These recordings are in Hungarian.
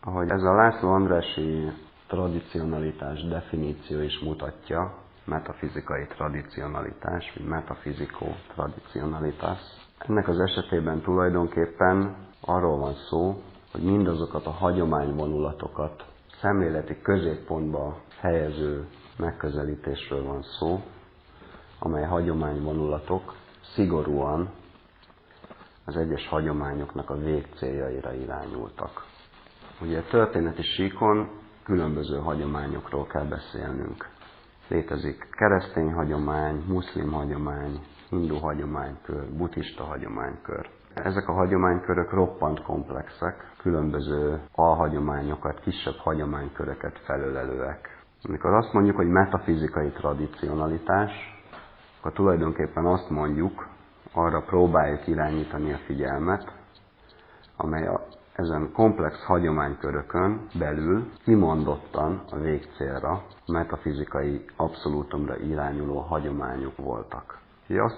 Ahogy ez a László Andrássy tradicionalitás definíció is mutatja, metafizikai tradicionalitás, vagy metafizikó tradicionalitás. Ennek az esetében tulajdonképpen arról van szó, hogy mindazokat a hagyományvonulatokat szemléleti középpontba helyező megközelítésről van szó, amely hagyományvonulatok szigorúan az egyes hagyományoknak a végcéljaira irányultak. Ugye a történeti síkon különböző hagyományokról kell beszélnünk. Létezik keresztény hagyomány, muszlim hagyomány, hindu hagyománykör, buddhista hagyománykör. Ezek a hagyománykörök roppant komplexek, különböző alhagyományokat, kisebb hagyományköröket felölelőek. Amikor azt mondjuk, hogy metafizikai tradicionalitás, akkor tulajdonképpen azt mondjuk, arra próbáljuk irányítani a figyelmet, amely ezen komplex hagyománykörökön belül kimondottan a végcélra, metafizikai abszolútumra irányuló hagyományok voltak.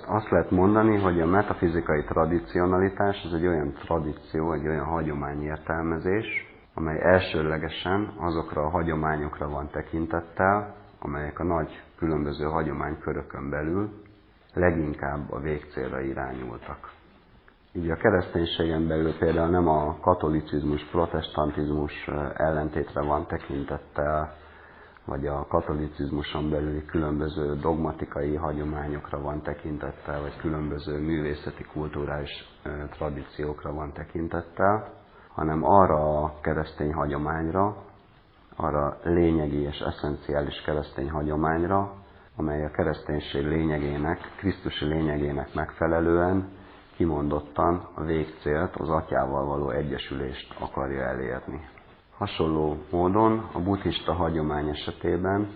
Azt lehet mondani, hogy a metafizikai tradicionalitás az egy olyan tradíció, egy olyan hagyományértelmezés, amely elsőlegesen azokra a hagyományokra van tekintettel, amelyek a nagy különböző hagyománykörökön belül leginkább a végcélra irányultak. Így a kereszténységen belül például nem a katolicizmus, protestantizmus ellentétre van tekintettel, vagy a katolicizmuson belüli különböző dogmatikai hagyományokra van tekintettel, vagy különböző művészeti, kulturális tradíciókra van tekintettel, hanem arra a keresztény hagyományra, arra lényegi és eszenciális keresztény hagyományra, amely a kereszténység lényegének, Krisztusi lényegének megfelelően kimondottan a végcélt, az Atyával való egyesülést akarja elérni. Hasonló módon a buddhista hagyomány esetében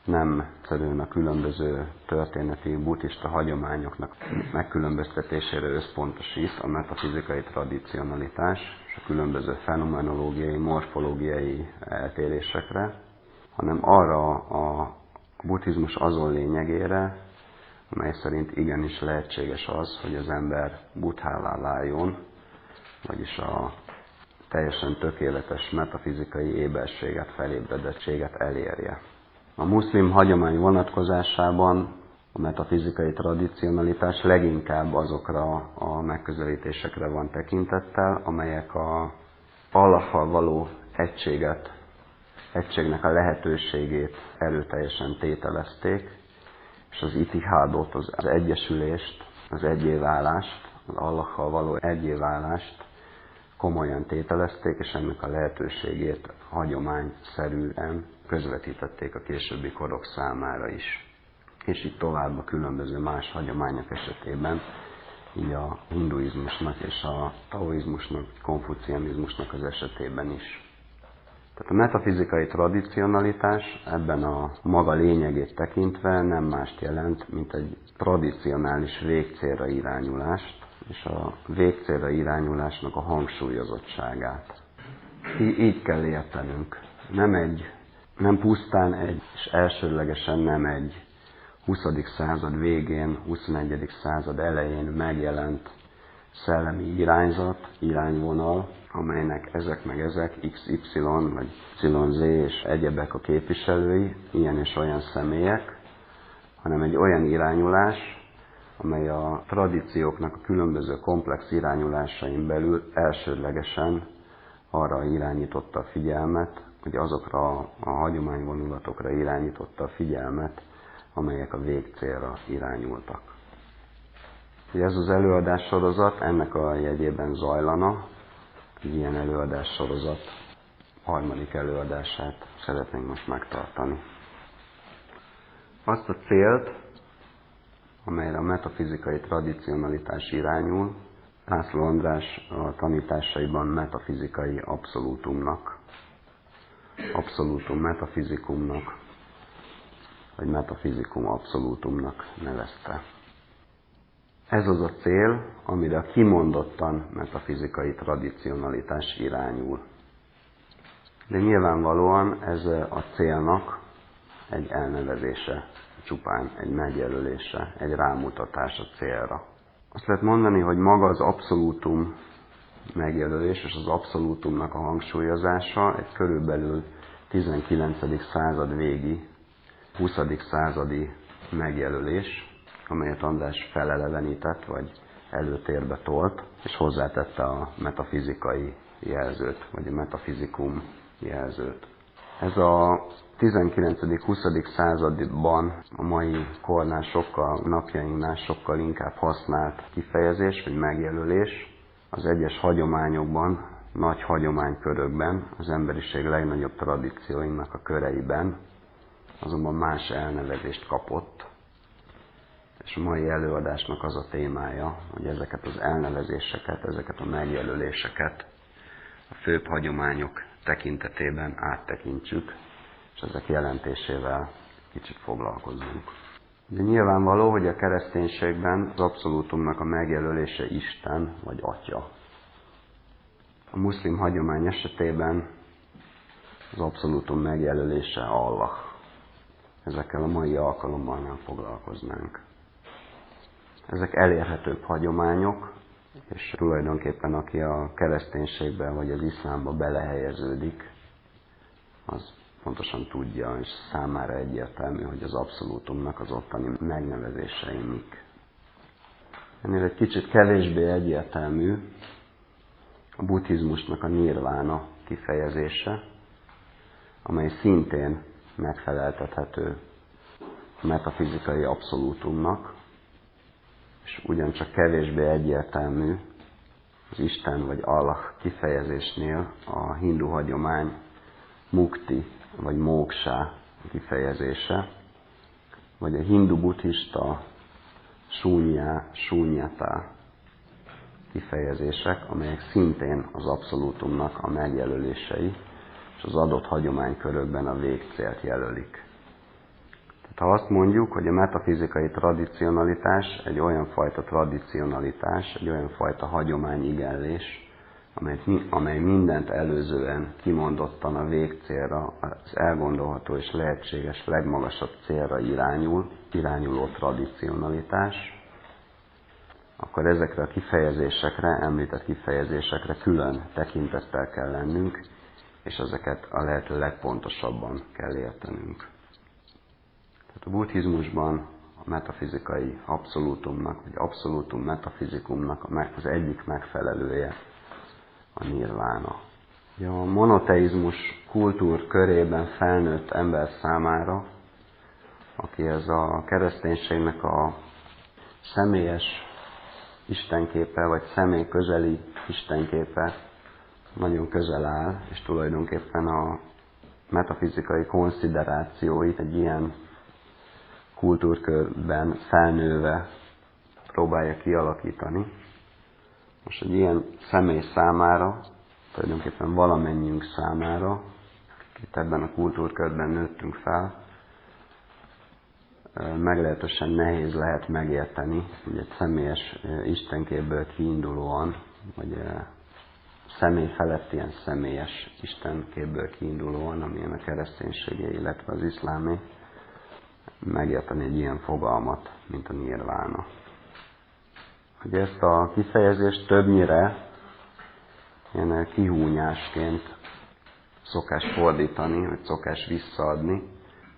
nem egyszerűen a különböző történeti buddhista hagyományoknak megkülönböztetésére összpontosít a metafizikai tradicionalitás és a különböző fenomenológiai, morfológiai eltérésekre, hanem arra a buddhizmus azon lényegére, amely szerint igenis lehetséges az, hogy az ember buddhává váljon, vagyis a teljesen tökéletes metafizikai éberséget, felébredettséget elérje. A muszlim hagyomány vonatkozásában a metafizikai tradicionalitás leginkább azokra a megközelítésekre van tekintettel, amelyek a Allahlal való egységnek a lehetőségét erőteljesen tételezték, és az itihádot, az egyesülést, az egyéválást, az Allahlal való egyéválást komolyan tételezték, és ennek a lehetőségét hagyományszerűen közvetítették a későbbi korok számára is. És így tovább a különböző más hagyományok esetében, így a hinduizmusnak és a taoizmusnak, konfucianizmusnak az esetében is. Tehát a metafizikai tradicionalitás ebben a maga lényegét tekintve nem mást jelent, mint egy tradicionális végcélra irányulást, és a végcélra irányulásnak a hangsúlyozottságát. Így kell értenünk. Nem pusztán és elsődlegesen nem egy 20. század végén, 21. század elején megjelent szellemi irányzat, irányvonal, amelynek ezek XY vagy YZ és egyebek a képviselői, ilyen és olyan személyek, hanem egy olyan irányulás, amely a tradícióknak a különböző komplex irányulásain belül elsődlegesen arra irányította a figyelmet, hogy azokra a hagyományvonulatokra irányította a figyelmet, amelyek a végcélra irányultak. Ez az előadássorozat ennek a jegyében zajlana, egy ilyen előadássorozat harmadik előadását szeretnénk most megtartani. Azt a célt, amelyre a metafizikai tradicionalitás irányul, László András a tanításaiban metafizikai abszolútumnak, abszolútum metafizikumnak, vagy metafizikum abszolútumnak nevezte. Ez az a cél, amire kimondottan metafizikai tradicionalitás irányul. De nyilvánvalóan ez a célnak egy elnevezése, csupán egy megjelölése, egy rámutatás a célra. Azt lehet mondani, hogy maga az abszolútum megjelölés és az abszolútumnak a hangsúlyozása egy körülbelül 19. század végi, 20. századi megjelölés, amelyet András felelevenített, vagy előtérbe tolt, és hozzátette a metafizikai jelzőt, vagy a metafizikum jelzőt. Ez a 19.-20. században a mai kornál napjainknál sokkal inkább használt kifejezés, vagy megjelölés. Az egyes hagyományokban, nagy hagyománykörökben, az emberiség legnagyobb tradícióinak a köreiben azonban más elnevezést kapott. És a mai előadásnak az a témája, hogy ezeket az elnevezéseket, ezeket a megjelöléseket a főbb hagyományok tekintetében áttekintsük, és ezek jelentésével kicsit foglalkozzunk. De nyilvánvaló, hogy a kereszténységben az abszolútumnak a megjelölése Isten vagy Atya. A muszlim hagyomány esetében az abszolútum megjelölése Allah. Ezekkel a mai alkalommal nem foglalkoznánk. Ezek elérhetőbb hagyományok, és tulajdonképpen aki a kereszténységbe vagy az iszlámba belehelyeződik, az pontosan tudja, és számára egyértelmű, hogy az abszolútumnak az ottani megnevezései mik. Ennél egy kicsit kevésbé egyértelmű a buddhizmusnak a nirvána kifejezése, amely szintén megfeleltethető a metafizikai abszolútumnak, és ugyancsak kevésbé egyértelmű az Isten vagy Allah kifejezésnél a hindu hagyomány mukti vagy móksá kifejezése, vagy a hindu-buddhista súnyata kifejezések, amelyek szintén az abszolútumnak a megjelölései, és az adott hagyománykörökben a végcélt jelölik. Tehát ha azt mondjuk, hogy a metafizikai tradicionalitás egy olyan fajta tradicionalitás, egy olyan fajta hagyományigenlés, amely mindent előzően kimondottan a végcélra, az elgondolható és lehetséges legmagasabb célra irányuló tradicionalitás, akkor ezekre a kifejezésekre, említett kifejezésekre külön tekintettel kell lennünk, és ezeket a lehető legpontosabban kell értenünk. Tehát a buddhizmusban a metafizikai abszolútumnak, vagy abszolútum metafizikumnak az egyik megfelelője a nirvána. A monoteizmus kultúr körében felnőtt ember számára, aki ez a kereszténységnek a személyes istenképe, vagy személy közeli istenképe nagyon közel áll, és tulajdonképpen a metafizikai konszsiderációit egy ilyen kultúrkörben felnőve próbálja kialakítani. Most egy ilyen személy számára, tulajdonképpen valamennyiünk számára, itt ebben a kultúrkörben nőttünk fel, meglehetősen nehéz lehet megérteni, hogy egy személyes istenképből kiindulóan, vagy személy felett ilyen személyes istenképből kiindulóan, amilyen a kereszténységé, illetve az iszlámé, megérteni egy ilyen fogalmat, mint a nirvána. Hogy ezt a kifejezést többnyire ilyen kihúnyásként szokás fordítani, vagy szokás visszaadni,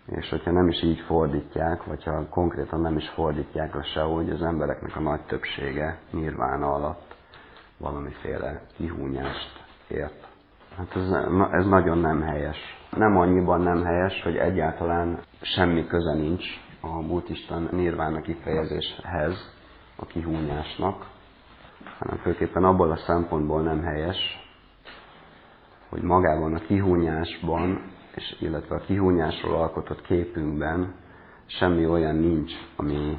és hogyha nem is így fordítják, vagy ha konkrétan nem is fordítják le sehogy, az embereknek a nagy többsége nirvána alatt valamiféle kihúnyást ért. Hát ez nagyon nem helyes. Nem annyiban nem helyes, hogy egyáltalán semmi köze nincs a buddhista nirvána kifejezéshez, a kihúnyásnak, hanem főképpen abból a szempontból nem helyes, hogy magában a kihúnyásban, illetve a kihúnyásról alkotott képünkben semmi olyan nincs, ami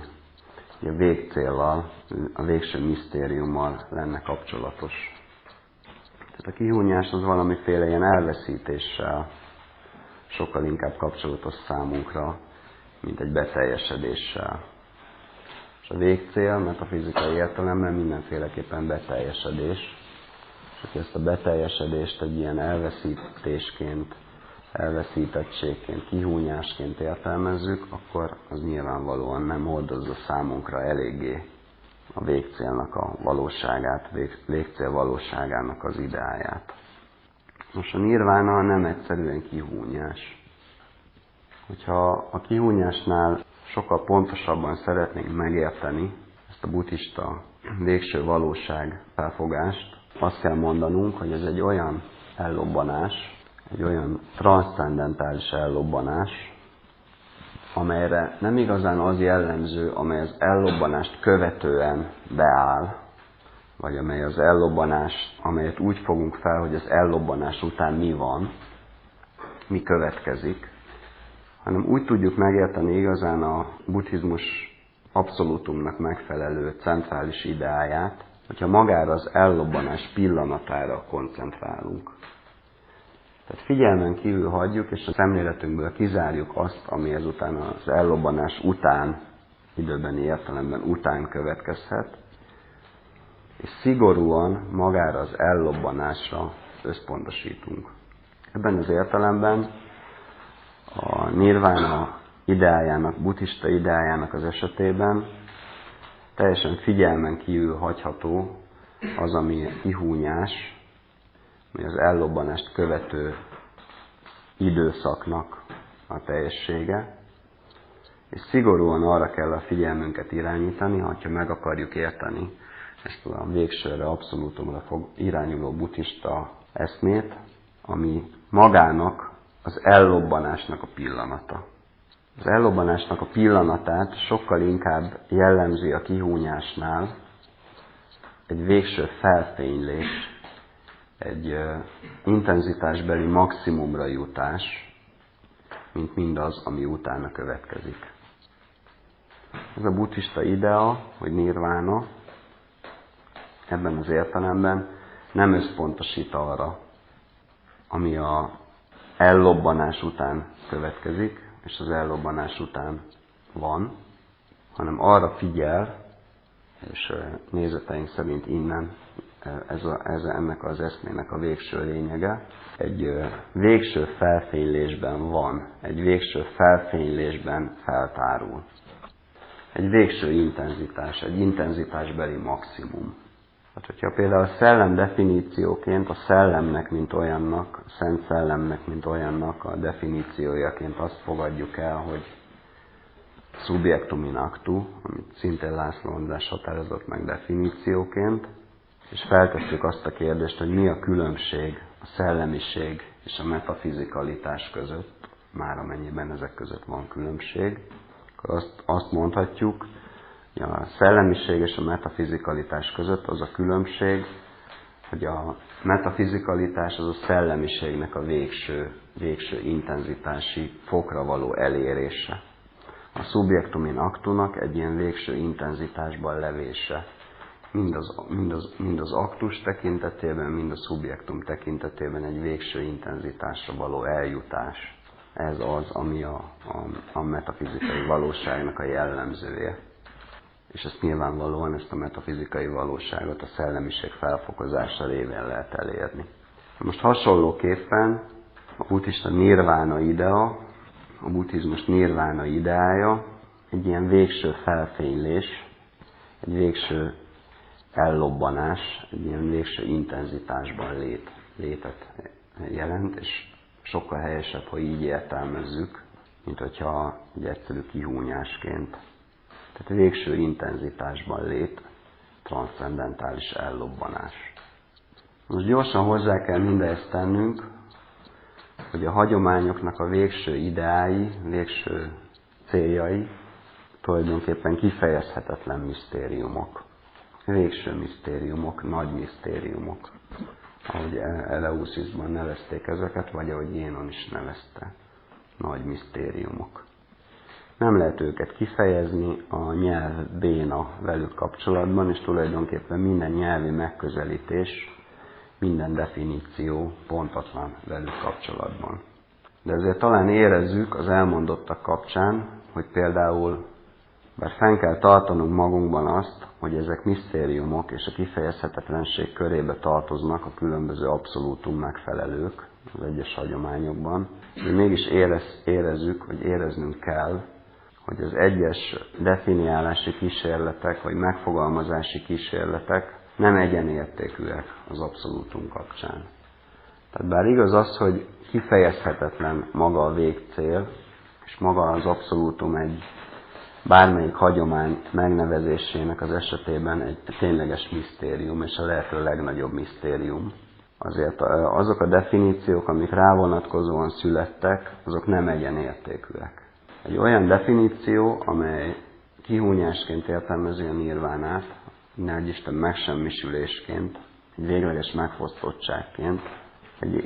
a végcéllal, a végső misztériummal lenne kapcsolatos. Tehát a kihúnyás az valamiféle ilyen elveszítéssel sokkal inkább kapcsolatos számunkra, mint egy beteljesedéssel. És a végcél, mert a fizikai értelemben mindenféleképpen beteljesedés. És hogyha ezt a beteljesedést egy ilyen elveszítésként, elveszítettségként, kihúnyásként értelmezzük, akkor az nyilvánvalóan nem hordozza számunkra eléggé a végcélnak a valóságát, végcél valóságának az ideáját. Most a nirvána nem egyszerűen kihúnyás. Hogyha a kihúnyásnál sokkal pontosabban szeretnénk megérteni ezt a buddhista végső valóság felfogást, azt kell mondanunk, hogy ez egy olyan ellobbanás, egy olyan transzcendentális ellobbanás, amelyre nem igazán az jellemző, amely az ellobbanást követően beáll, vagy amely az ellobbanás, amelyet úgy fogunk fel, hogy az ellobbanás után mi van, mi következik, hanem úgy tudjuk megérteni igazán a buddhizmus abszolútumnak megfelelő centrális ideáját, hogyha magára az ellobbanás pillanatára koncentrálunk. Tehát figyelmen kívül hagyjuk, és a szemléletünkből kizárjuk azt, ami ezután az ellobbanás után, időbeni értelemben után következhet, és szigorúan magára az ellobbanásra összpontosítunk. Ebben az értelemben a nirvána ideájának, buddhista ideájának az esetében teljesen figyelmen kívül hagyható az, ami kihúnyás, ami az ellobbanást követő időszaknak a teljessége, és szigorúan arra kell a figyelmünket irányítani, ha meg akarjuk érteni ezt a végsőre, abszolútumra irányuló buddhista eszmét, ami magának az ellobbanásnak a pillanata. Az ellobbanásnak a pillanatát sokkal inkább jellemzi a kihúnyásnál egy végső felfénylés, egy intenzitásbeli maximumra jutás, mint mindaz, ami utána következik. Ez a buddhista idea, hogy nirvána, ebben az értelemben nem összpontosít arra, ami a ellobbanás után következik, és az ellobbanás után van, hanem arra figyel, és nézeteink szerint innen ennek az eszmének a végső lényege, egy végső felfénylésben van, egy végső felfénylésben feltárul. Egy végső intenzitás, egy intenzitásbeli maximum. Hát, hogyha például a szellem definícióként a szellemnek, mint olyannak, a Szent Szellemnek, mint olyannak a definíciójaként azt fogadjuk el, hogy subjectum in actu, amit szintén László András határozott meg definícióként, és feltesszük azt a kérdést, hogy mi a különbség a szellemiség és a metafizikalitás között, már amennyiben ezek között van különbség, akkor azt mondhatjuk, hogy a szellemiség és a metafizikalitás között az a különbség, hogy a metafizikalitás az a szellemiségnek a végső intenzitási fokra való elérése. A subjectum in actunak egy ilyen végső intenzitásban levése. Mind az aktus tekintetében, mind a szubjektum tekintetében egy végső intenzitásra való eljutás. Ez az, ami a metafizikai valóságnak a jellemzője. És ezt nyilvánvalóan, ezt a metafizikai valóságot a szellemiség felfokozása révén lehet elérni. Most hasonlóképpen a buddhista nirvána idea, a buddhizmus nirvána ideája egy ilyen végső felfénylés, egy végső ellobbanás, egy ilyen végső intenzitásban létet jelent, és sokkal helyesebb, ha így értelmezzük, mint hogyha egy egyszerű kihúnyásként. Tehát végső intenzitásban lét, transzcendentális ellobbanás. Most gyorsan hozzá kell mindezt tennünk, hogy a hagyományoknak a végső ideái, végső céljai tulajdonképpen kifejezhetetlen misztériumok. Végső misztériumok, nagy misztériumok, ahogy Eleuszisban nevezték ezeket, vagy ahogy Jénon is nevezte, nagy misztériumok. Nem lehet őket kifejezni, a nyelv béna velük kapcsolatban, és tulajdonképpen minden nyelvi megközelítés, minden definíció pontatlan velük kapcsolatban. De ezért talán érezzük az elmondottak kapcsán, hogy például, bár fenn kell tartanunk magunkban azt, hogy ezek misztériumok és a kifejezhetetlenség körébe tartoznak a különböző abszolútum megfelelők az egyes hagyományokban, de mégis érezzük, hogy éreznünk kell, hogy az egyes definiálási kísérletek, vagy megfogalmazási kísérletek nem egyenértékűek az abszolútum kapcsán. Tehát bár igaz az, hogy kifejezhetetlen maga a végcél, és maga az abszolútum egy bármelyik hagyomány megnevezésének az esetében egy tényleges misztérium, és a lehető legnagyobb misztérium. Azért azok a definíciók, amik rávonatkozóan születtek, azok nem egyenértékűek. Egy olyan definíció, amely kihúnyásként értelmezi a nirvánát, nehogy Isten megsemmisülésként, egy végleges megfosztottságként,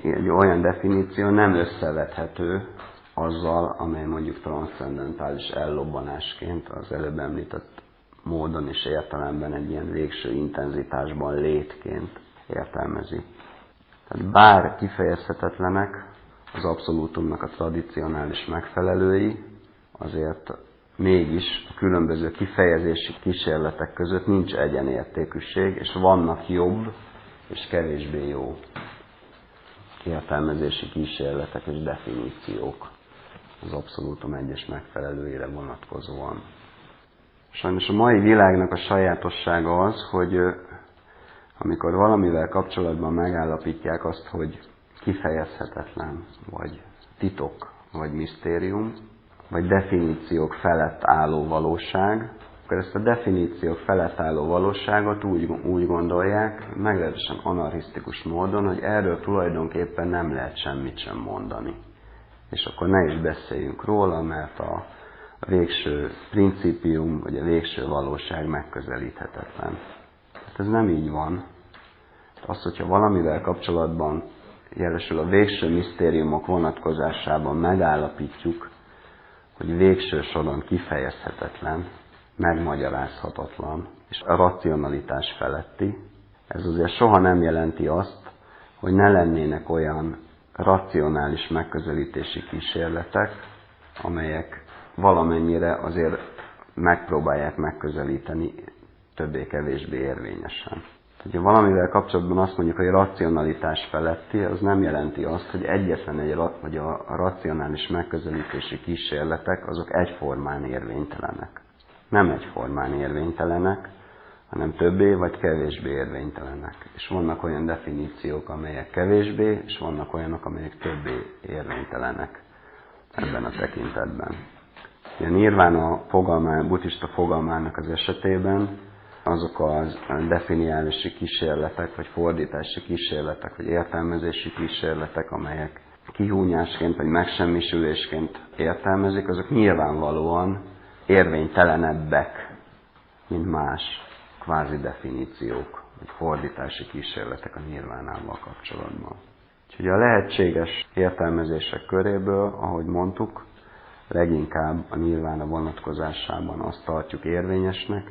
egy olyan definíció nem összevethető azzal, amely mondjuk transzcendentális ellobbanásként az előbb említett módon és értelemben egy ilyen végső intenzitásban létként értelmezi. Tehát bár kifejezhetetlenek az abszolútumnak a tradicionális megfelelői, azért mégis a különböző kifejezési kísérletek között nincs egyenértékűség, és vannak jobb és kevésbé jó értelmezési kísérletek és definíciók az abszolútum egyes megfelelőire vonatkozóan. Sajnos a mai világnak a sajátossága az, hogy amikor valamivel kapcsolatban megállapítják azt, hogy kifejezhetetlen, vagy titok, vagy misztérium, vagy definíciók felett álló valóság, akkor ezt a definíciók felett álló valóságot úgy gondolják, meglehetősen anarchisztikus módon, hogy erről tulajdonképpen nem lehet semmit sem mondani. És akkor ne is beszéljünk róla, mert a végső principium, vagy a végső valóság megközelíthetetlen. Hát ez nem így van. Az, hogyha valamivel kapcsolatban, jelesül a végső misztériumok vonatkozásában megállapítjuk, hogy végső soron kifejezhetetlen, megmagyarázhatatlan, és a racionalitás feletti, ez azért soha nem jelenti azt, hogy ne lennének olyan racionális megközelítési kísérletek, amelyek valamennyire azért megpróbálják megközelíteni többé-kevésbé érvényesen. Ha valamivel kapcsolatban azt mondjuk, hogy racionalitás feletti, az nem jelenti azt, hogy vagy a racionális megközelítési kísérletek azok egyformán érvénytelenek. Nem egyformán érvénytelenek, hanem többé vagy kevésbé érvénytelenek. És vannak olyan definíciók, amelyek kevésbé, és vannak olyanok, amelyek többé érvénytelenek ebben a tekintetben. A nirvána buddhista fogalmának az esetében azok a definiálási kísérletek, vagy fordítási kísérletek, vagy értelmezési kísérletek, amelyek kihúnyásként, vagy megsemmisülésként értelmezik, azok nyilvánvalóan érvénytelenebbek, mint más kvázi definíciók, vagy fordítási kísérletek a nirvánával kapcsolatban. Úgyhogy a lehetséges értelmezések köréből, ahogy mondtuk, leginkább a nirvána vonatkozásában azt tartjuk érvényesnek,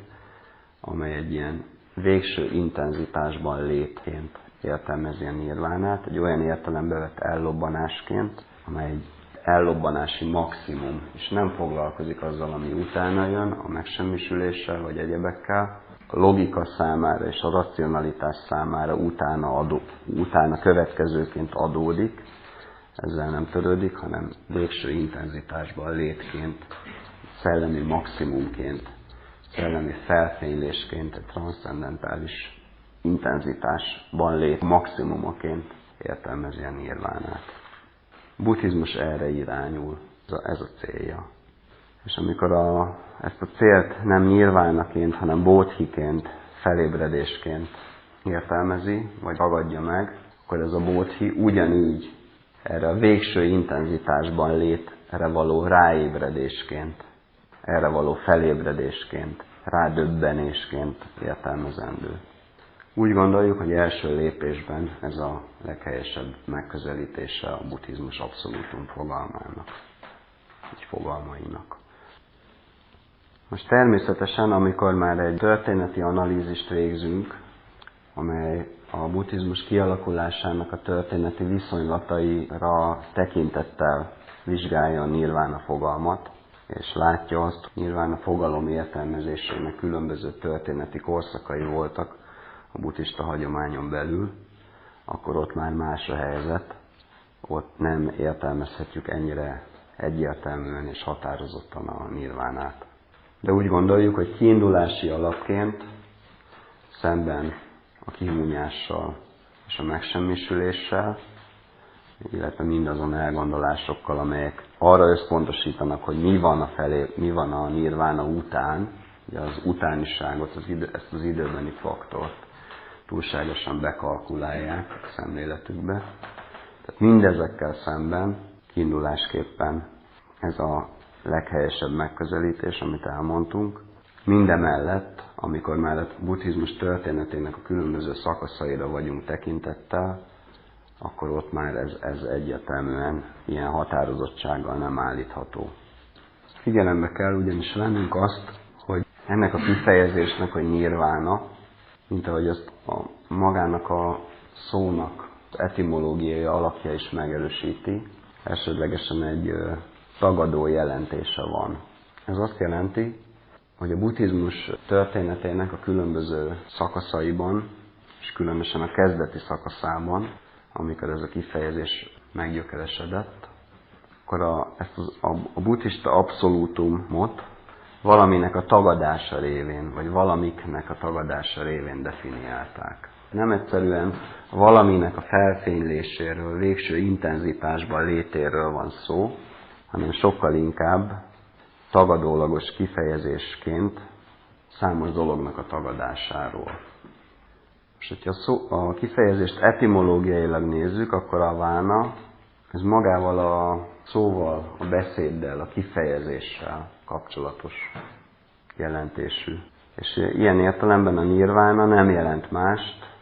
amely egy ilyen végső intenzitásban létként értelmezi a nirvánát, egy olyan értelembe vett ellobbanásként, amely egy ellobbanási maximum, és nem foglalkozik azzal, ami utána jön, a megsemmisüléssel vagy egyebekkel, a logika számára és a racionalitás számára utána következőként adódik, ezzel nem törődik, hanem végső intenzitásban létként, szellemi maximumként, szellemi felfénylésként, egy transzcendentális intenzitásban lét maximumaként értelmezi a nirvánát. A buddhizmus erre irányul, ez a célja. És amikor ezt a célt nem nirvánaként, hanem bodhiként, felébredésként értelmezi, vagy ragadja meg, akkor ez a bodhi ugyanúgy erre a végső intenzitásban létre való ráébredésként, erre való felébredésként, rádöbbenésként értelmezendő. Úgy gondoljuk, hogy első lépésben ez a leghelyesebb megközelítése a buddhizmus abszolútum fogalmának, vagy fogalmainak. Most természetesen, amikor már egy történeti analízist végzünk, amely a buddhizmus kialakulásának a történeti viszonylataira tekintettel vizsgálja a nirvána fogalmat, és látja azt, hogy nirvána fogalom értelmezésének különböző történeti korszakai voltak a buddhista hagyományon belül, akkor ott már más a helyzet. Ott nem értelmezhetjük ennyire egyértelműen és határozottan a nirvánát. De úgy gondoljuk, hogy kiindulási alapként szemben a kihúnyással és a megsemmisüléssel, illetve mindazon elgondolásokkal, amelyek arra összpontosítanak, hogy mi van a nirvána után, ugye az utániságot, ezt az időbeni faktort túlságosan bekalkulálják a szemléletükbe. Tehát mindezekkel szemben kiindulásképpen ez a leghelyesebb megközelítés, amit elmondtunk. Mindemellett, amikor már a buddhizmus történetének a különböző szakaszaira vagyunk tekintettel, akkor ott már ez egyértelműen ilyen határozottsággal nem állítható. Figyelembe kell ugyanis vennünk azt, hogy ennek a kifejezésnek, hogy nirvána, mint ahogy azt magának a szónak az etimológiai alakja is megerősíti, elsődlegesen egy tagadó jelentése van. Ez azt jelenti, hogy a buddhizmus történetének a különböző szakaszaiban, és különösen a kezdeti szakaszában, amikor ez a kifejezés meggyökeresedett, akkor a buddhista abszolútumot valaminek a tagadása révén, vagy valamiknek a tagadása révén definiálták. Nem egyszerűen valaminek a felfényléséről, végső intenzitásban létéről van szó, hanem sokkal inkább tagadólagos kifejezésként számos dolognak a tagadásáról. És hogyha a kifejezést etimológiailag nézzük, akkor a vána, ez magával a szóval, a beszéddel, a kifejezéssel kapcsolatos jelentésű. És ilyen értelemben a nirvána nem jelent mást,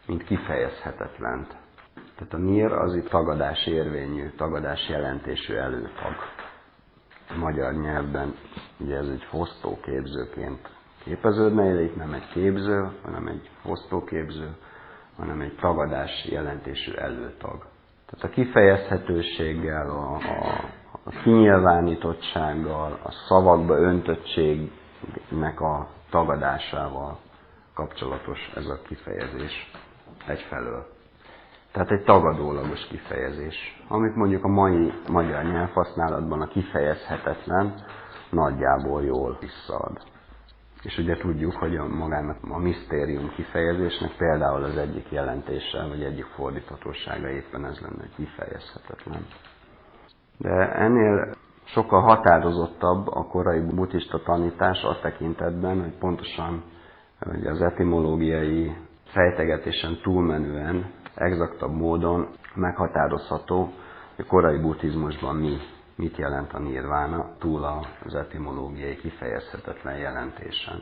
mint kifejezhetetlent. Tehát a nir az itt tagadás érvényű, tagadás jelentésű előtag. A magyar nyelvben ugye ez egy fosztóképzőként képeződne, de itt nem egy képző, hanem egy fosztóképző, hanem egy tagadás jelentésű előtag. Tehát a kifejezhetőséggel, a kinyilvánítottsággal, a szavakba öntöttségnek a tagadásával kapcsolatos ez a kifejezés egyfelől. Tehát egy tagadólagos kifejezés, amit mondjuk a mai magyar nyelvhasználatban a kifejezhetetlen nagyjából jól visszaad. És ugye tudjuk, hogy magának a misztérium kifejezésnek például az egyik jelentése, vagy egyik fordíthatósága éppen ez lenne, hogy kifejezhetetlen. De ennél sokkal határozottabb a korai buddhista tanítás a tekintetben, hogy pontosan hogy az etimológiai fejtegetésen túlmenően, exaktabb módon meghatározható, hogy a korai buddhizmusban mit jelent a nirvána túl az etimológiai kifejezhetetlen jelentésen.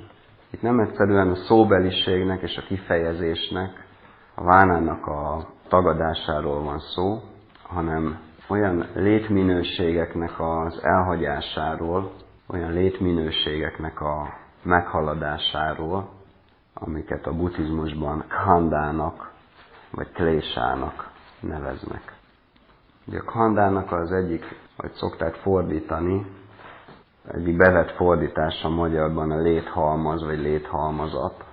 Itt nem egyszerűen a szóbeliségnek és a kifejezésnek, a vánának a tagadásáról van szó, hanem olyan létminőségeknek az elhagyásáról, olyan létminőségeknek a meghaladásáról, amiket a buddhizmusban khandának vagy klésának neveznek. Ugye a khandának az egyik, hogy szokták fordítani, egyik bevett fordítása magyarban a léthalmaz vagy léthalmazat,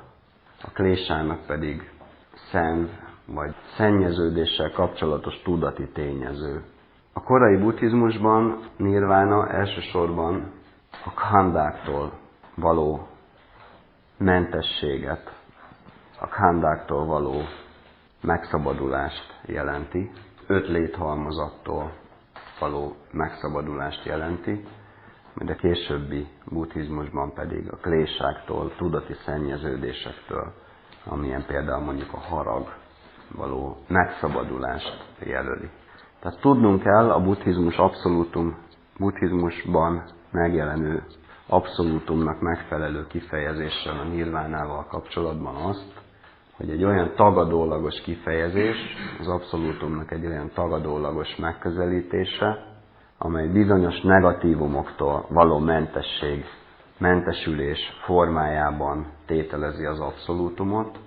a klésának pedig szenv vagy szennyeződéssel kapcsolatos tudati tényező. A korai buddhizmusban nirvána elsősorban a khandáktól való mentességet, a khandáktól való megszabadulást jelenti, 5 léthalmazattól való megszabadulást jelenti, de a későbbi buddhizmusban pedig a klésáktól, tudati szennyeződésektől, amilyen például mondjuk a harag való megszabadulást jelöli. Tehát tudnunk kell a buddhizmusban megjelenő abszolútumnak megfelelő kifejezéssel a nirvánával kapcsolatban azt, hogy egy olyan tagadólagos kifejezés, az abszolútumnak egy olyan tagadólagos megközelítése, amely bizonyos negatívumoktól való mentesülés formájában tételezi az abszolútumot,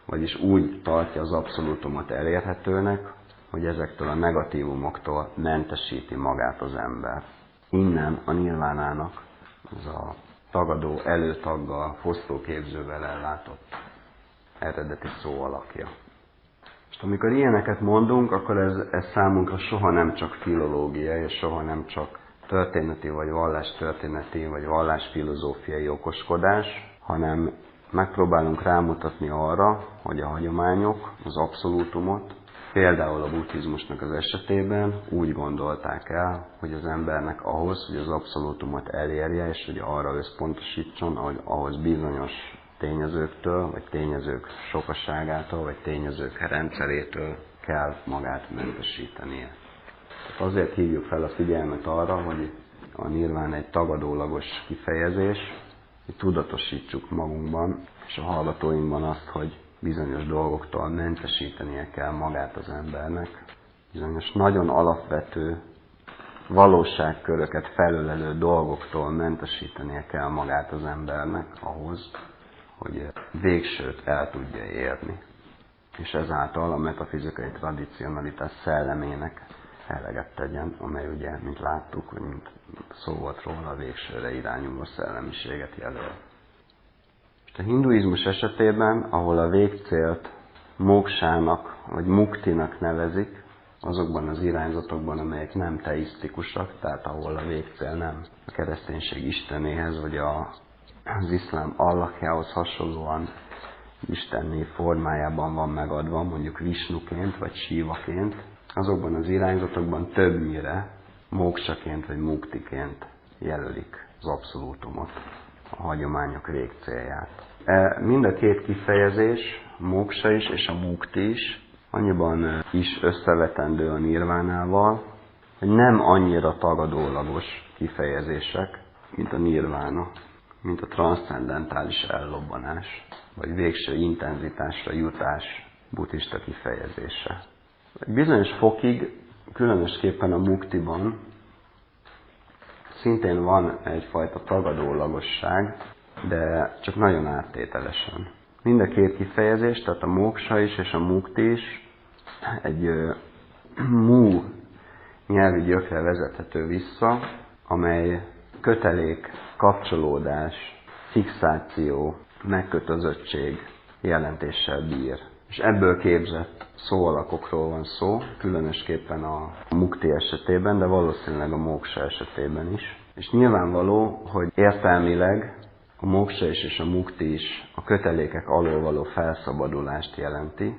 vagyis úgy tartja az abszolútumot elérhetőnek, hogy ezektől a negatívumoktól mentesíti magát az ember. Innen a nirvánának az a tagadó előtaggal, fosztóképzővel ellátott eredeti szó alakja. És Amikor ilyeneket mondunk, akkor ez számunkra soha nem csak filológiai, és soha nem csak történeti, vagy vallástörténeti, vagy vallásfilozófiai okoskodás, hanem megpróbálunk rámutatni arra, hogy a hagyományok az abszolútumot, például a buddhizmusnak az esetében úgy gondolták el, hogy az embernek ahhoz, hogy az abszolútumot elérje, és hogy arra összpontosítson, hogy ahhoz bizonyos tényezőktől, vagy tényezők sokaságától, vagy tényezők rendszerétől kell magát mentesítenie. Azért hívjuk fel a figyelmet arra, hogy a nirván egy tagadólagos kifejezés, hogy tudatosítsuk magunkban és a hallgatóinkban azt, hogy bizonyos dolgoktól mentesítenie kell magát az embernek, bizonyos nagyon alapvető valóságköröket felölelő dolgoktól mentesítenie kell magát az embernek ahhoz, hogy végsőt el tudja érni. És ezáltal a metafizikai tradicionalitás szellemének eleget tegyen, amely ugye, mint láttuk, hogy mint szó volt róla, a végsőre irányuló szellemiséget jelöl. A hinduizmus esetében, ahol a végcélt moksának vagy muktinak nevezik, azokban az irányzatokban, amelyek nem teisztikusak, tehát ahol a végcél nem a kereszténység istenéhez, vagy az iszlám Allahjához hasonlóan istennév formájában van megadva, mondjuk Visnuként vagy Sívaként, azokban az irányzatokban többnyire moksaként vagy muktiként jelölik az abszolútumot, a hagyományok végcélját. Mind a két kifejezés, a moksa is és a mukti is, annyiban is összevetendő a nirvánával, hogy nem annyira tagadólagos kifejezések, mint a nirvána, mint a transzcendentális ellobbanás, vagy végső intenzitásra jutás buddhista kifejezése. Bizonyos fokig, különösképpen a muktiban szintén van egyfajta tagadólagosság, de csak nagyon áttételesen. Mind a két kifejezés, tehát a moksa is és a mukti is egy mú nyelvi gyökre vezethető vissza, amely kötelék, kapcsolódás, fixáció, megkötözöttség jelentéssel bír. És ebből képzett szóalakokról van szó, különösképpen a mukti esetében, de valószínűleg a moksa esetében is. És nyilvánvaló, hogy értelmileg a moksa is és a mukti is a kötelékek alól való felszabadulást jelenti,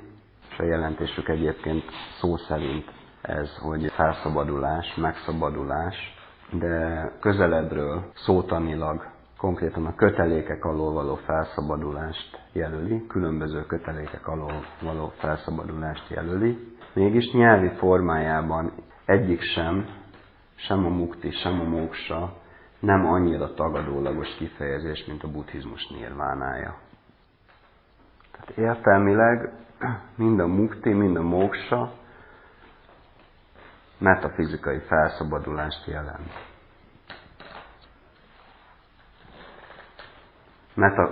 és a jelentésük egyébként szó szerint ez, hogy felszabadulás, megszabadulás, de közelebbről szótanilag konkrétan a kötelékek alól való felszabadulást jelöli, különböző kötelékek alól való felszabadulást jelöli. Mégis nyelvi formájában egyik sem a mukti, sem a moksa nem annyira tagadólagos kifejezés, mint a buddhizmus nirvánája. Tehát értelmileg mind a mukti, mind a moksa metafizikai felszabadulást jelent.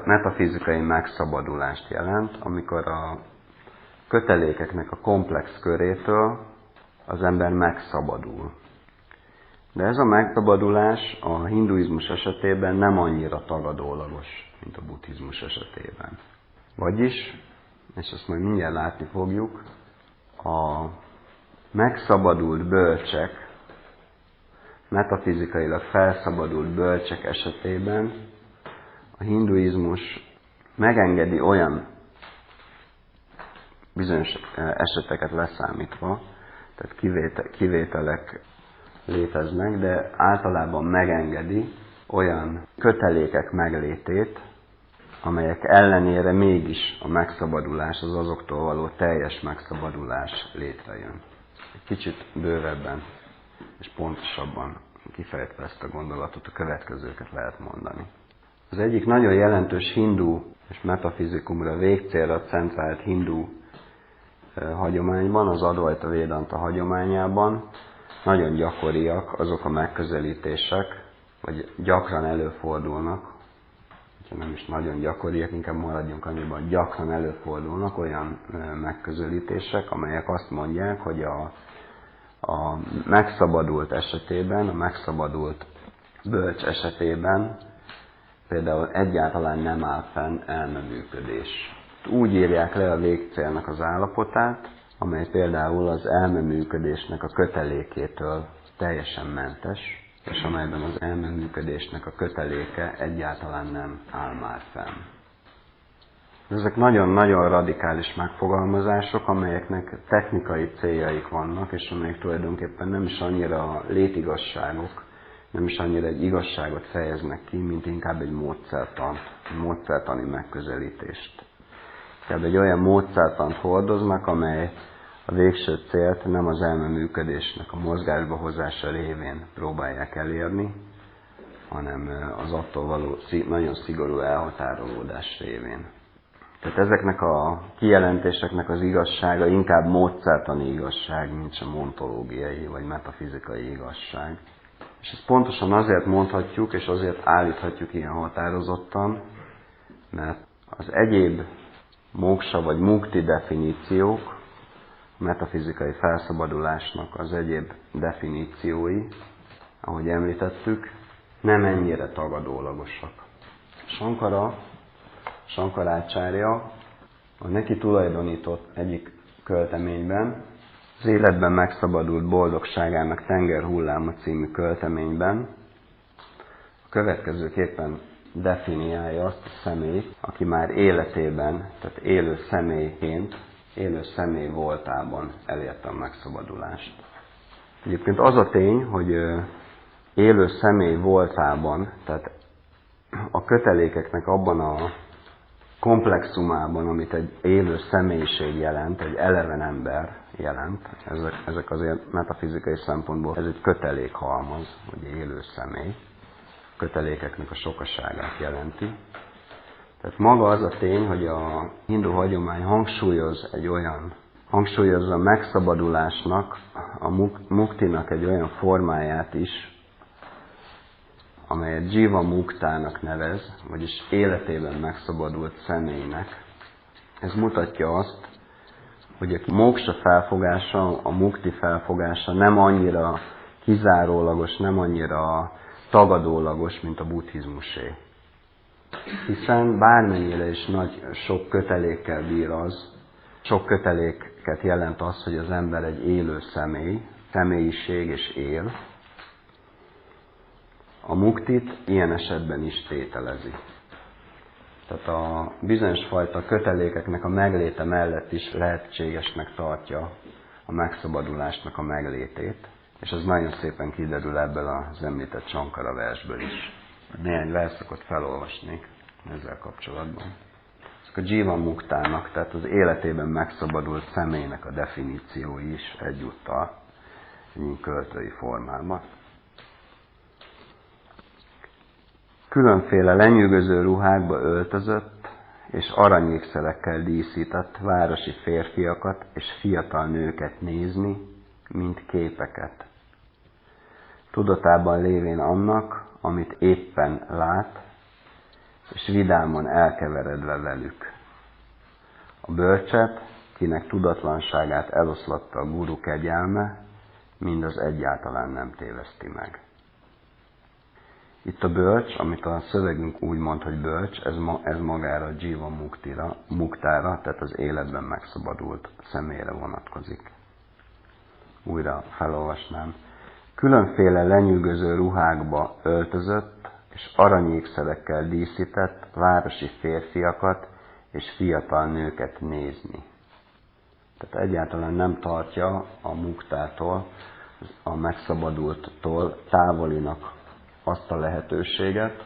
Metafizikai megszabadulást jelent, amikor a kötelékeknek a komplex körétől az ember megszabadul. De ez a megszabadulás a hinduizmus esetében nem annyira tagadólagos, mint a buddhizmus esetében. Vagyis, és ezt majd mindjárt látni fogjuk, a megszabadult bölcsek, metafizikailag felszabadult bölcsek esetében a hinduizmus megengedi olyan bizonyos eseteket leszámítva, tehát kivételek léteznek, de általában megengedi olyan kötelékek meglétét, amelyek ellenére mégis a megszabadulás, az azoktól való teljes megszabadulás létrejön. Egy kicsit bővebben és pontosabban kifejtve ezt a gondolatot, a következőket lehet mondani. Az egyik nagyon jelentős hindu és metafizikumra, végcélra centrált hindu hagyományban, az Advaita Védanta hagyományában nagyon gyakoriak azok a megközelítések, vagy gyakran előfordulnak, ha nem is nagyon gyakoriak, inkább maradjunk annyiban, gyakran előfordulnak olyan megközelítések, amelyek azt mondják, hogy a megszabadult esetében, a megszabadult bölcs esetében például egyáltalán nem áll fenn elmeműködés. Úgy írják le a végcélnak az állapotát, amely például az elmeműködésnek a kötelékétől teljesen mentes, és amelyben az elmeműködésnek a köteléke egyáltalán nem áll már fenn. Ezek nagyon-nagyon radikális megfogalmazások, amelyeknek technikai céljaik vannak, és amelyek tulajdonképpen nem is annyira létigazságok, nem is annyira egy igazságot fejeznek ki, mint inkább egy módszertani megközelítést. Tehát egy olyan módszertant hordoznak, amely a végső célt nem az elmeműködésnek a mozgásba hozása révén próbálják elérni, hanem az attól való nagyon szigorú elhatárolódás révén. Tehát ezeknek a kijelentéseknek az igazsága inkább módszertani igazság, mint sem ontológiai vagy metafizikai igazság. És ezt pontosan azért mondhatjuk, és azért állíthatjuk ilyen határozottan, mert az egyéb móksa vagy mukti definíciók, a metafizikai felszabadulásnak az egyéb definíciói, ahogy említettük, nem ennyire tagadólagosak. Sankarácsárja a neki tulajdonított egyik költeményben, az életben megszabadult boldogságának tengerhulláma című költeményben a következőképpen definiálja azt a személyt, aki már életében, tehát élő személyként, élő személy voltában elérte a megszabadulást. Egyébként az a tény, hogy élő személy voltában, tehát a kötelékeknek abban a komplexumában, amit egy élő személyiség jelent, egy eleven ember jelent, ezek azért metafizikai szempontból ez egy kötelékhalmaz, vagy élő személy, kötelékeknek a sokaságát jelenti. Tehát maga az a tény, hogy a hindu hagyomány hangsúlyozza a megszabadulásnak, a muktinak egy olyan formáját is, amelyet Jiva Muktának nevez, vagyis életében megszabadult személynek. Ez mutatja azt, hogy a móksa felfogása, a mukti felfogása nem annyira kizárólagos, nem annyira tagadólagos, mint a buddhizmusé. Hiszen bármennyire is sok kötelékkel bír az, sok köteléket jelent az, hogy az ember egy élő személyiség és él, a muktit ilyen esetben is tételezi. Tehát a bizonyos fajta kötelékeknek a megléte mellett is lehetségesnek tartja a megszabadulásnak a meglétét, és ez nagyon szépen kiderül ebből az említett Sankara versből is. Néhány verszakot felolvasnék ezzel kapcsolatban. Ezek a Jiva Muktának, tehát az életében megszabadult személynek a definíciói is egyúttal, egy költői formában. Különféle lenyűgöző ruhákba öltözött és aranyékszerekkel díszített városi férfiakat és fiatal nőket nézni, mint képeket. Tudatában lévén annak, amit éppen lát, és vidáman elkeveredve velük. A bölcset, kinek tudatlanságát eloszlatta a guru kegyelme, mindaz egyáltalán nem téveszti meg. Itt a bölcs, amit a szövegünk úgy mond, hogy bölcs, ez magára a Jiva Muktára, tehát az életben megszabadult személyre vonatkozik. Újra felolvasnám. Különféle lenyűgöző ruhákba öltözött és aranyékszerekkel díszített városi férfiakat és fiatal nőket nézni. Tehát egyáltalán nem tartja a muktától, a megszabadulttól távolinak azt a lehetőséget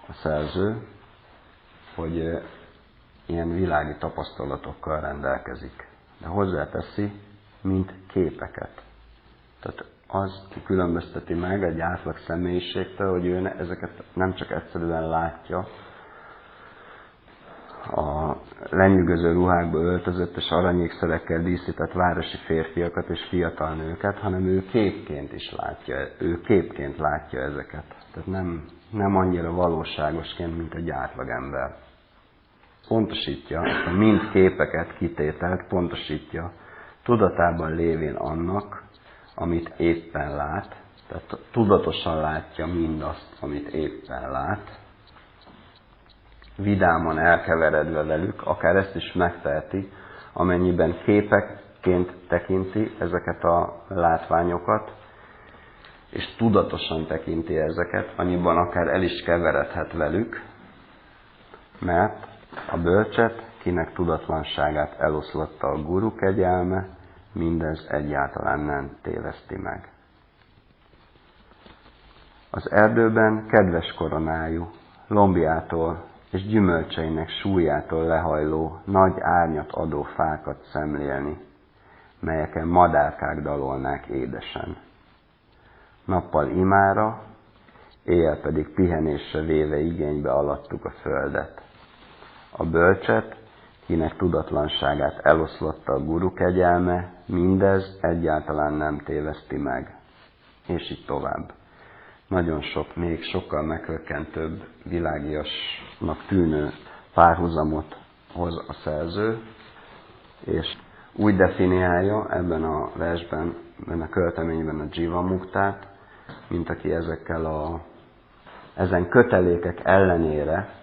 a szerző, hogy ilyen világi tapasztalatokkal rendelkezik. De hozzáteszi, mint képeket. Tehát az különbözteti meg egy átlag személyiségtől, hogy ő ezeket nem csak egyszerűen látja, a lenyűgöző ruhákba öltözött és aranyékszerekkel díszített városi férfiakat és fiatal nőket, hanem ő képként is látja, ő képként látja ezeket. Tehát nem annyira valóságosként, mint egy átlagember. Pontosítja, a mind képeket kitételt, pontosítja, tudatában lévén annak, amit éppen lát, tehát tudatosan látja mindazt, amit éppen lát, vidáman elkeveredve velük, akár ezt is megteheti, amennyiben képekként tekinti ezeket a látványokat, és tudatosan tekinti ezeket, annyiban akár el is keveredhet velük, mert a bölcset, kinek tudatlanságát eloszlatta a guru kegyelme, mindez egyáltalán nem téveszti meg. Az erdőben kedves koronájú, lombjától és gyümölcseinek súlyától lehajló, nagy árnyat adó fákat szemlélni, melyeken madárkák dalolnák édesen. Nappal imára, éjjel pedig pihenésre véve igénybe alattuk a földet. A bölcset, kinek tudatlanságát eloszlatta a guru kegyelme, mindez egyáltalán nem téveszti meg. És így tovább. Nagyon sok, még sokkal meghökkentőbb, világiasnak tűnő párhuzamot hoz a szerző, és úgy definiálja ebben a versben, ebben a költeményben a Jivamuktát, mint aki ezen kötelékek ellenére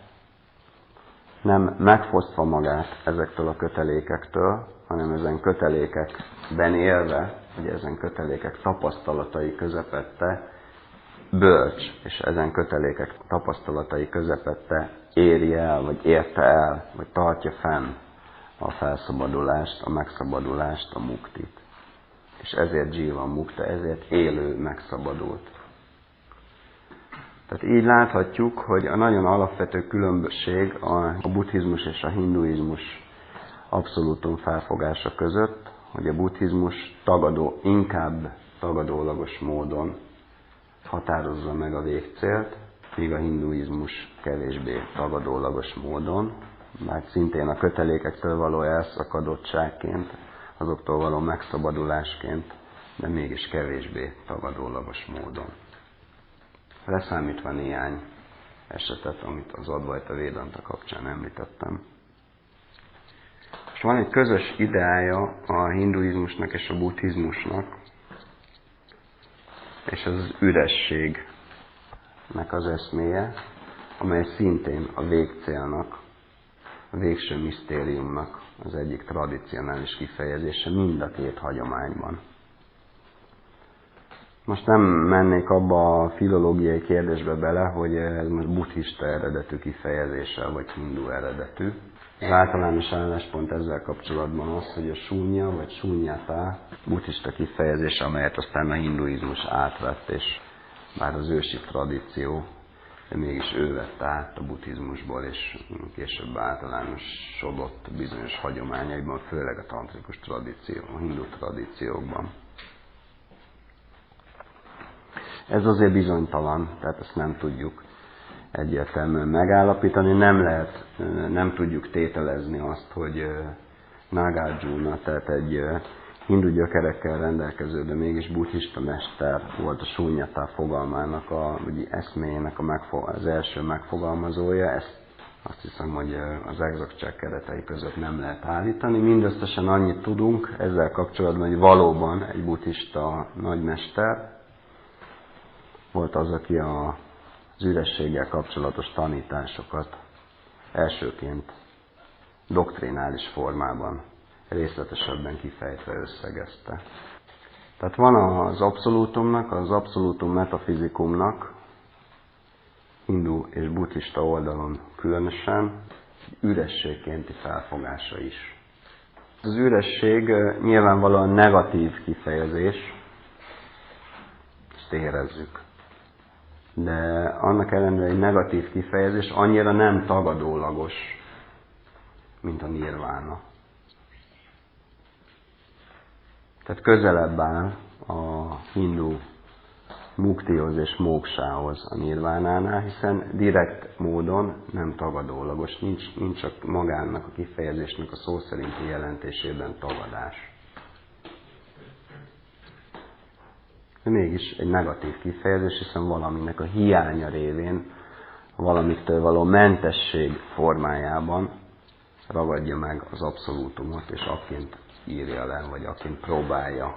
nem megfosztva magát ezektől a kötelékektől, hanem ezen kötelékekben élve, ugye ezen kötelékek tapasztalatai közepette bölcs, és ezen kötelékek tapasztalatai közepette éri el, vagy érte el, vagy tartja fenn a felszabadulást, a megszabadulást, a muktit. És ezért Jiva Mukta, ezért élő, megszabadult. Tehát így láthatjuk, hogy a nagyon alapvető különbség a buddhizmus és a hinduizmus abszolútum felfogása között, hogy a buddhizmus inkább tagadólagos módon határozza meg a végcélt, míg a hinduizmus kevésbé tagadólagos módon, már szintén a kötelékektől való elszakadottságként, azoktól való megszabadulásként, de mégis kevésbé tagadólagos módon. Leszámítva néhány esetet, amit az Advaita Védanta kapcsán említettem. És van egy közös ideája a hinduizmusnak és a buddhizmusnak, és ez az ürességnek az eszméje, amely szintén a végcélnak, a végső misztériumnak az egyik tradicionális kifejezése mind a két hagyományban. Most nem mennék abba a filológiai kérdésbe bele, hogy ez most buddhista eredetű kifejezése, vagy hindu eredetű. Az általános álláspont ezzel kapcsolatban az, hogy a sunya vagy sunyata buddhista kifejezés, amelyet aztán a hinduizmus átvett, és bár az ősi tradíció, de mégis ő vette át a buddhizmusból, és később általánosodott bizonyos hagyományaiban, főleg a tantrikus tradíció, a hindu tradíciókban. Ez azért bizonytalan, tehát ezt nem tudjuk egyértelműen megállapítani. Nem tudjuk tételezni azt, hogy Nagarjuna, tehát egy hindu gyökerekkel rendelkező, de mégis buddhista mester volt a sunyata fogalmának, vagy eszméjének az első megfogalmazója. Ezt azt hiszem, hogy az exaktság keretei között nem lehet állítani. Mindösszesen annyit tudunk ezzel kapcsolatban, hogy valóban egy buddhista nagymester volt az, aki az ürességgel kapcsolatos tanításokat elsőként doktrinális formában részletesebben kifejtve összegezte. Tehát van az abszolútumnak, az abszolútum metafizikumnak, hindu és buddhista oldalon különösen, ürességkénti felfogása is. Az üresség nyilvánvalóan negatív kifejezés, ezt érezzük. De annak ellenére egy negatív kifejezés annyira nem tagadólagos, mint a nirvána. Tehát közelebb áll a hindu muktihoz és móksához a nirvánánál, hiszen direkt módon nem tagadólagos, nincs csak magának a kifejezésnek a szó szerinti jelentésében tagadás. De mégis egy negatív kifejezés, hiszen valaminek a hiánya révén, valamitől való mentesség formájában ragadja meg az abszolútumot, és akként írja le, vagy aként próbálja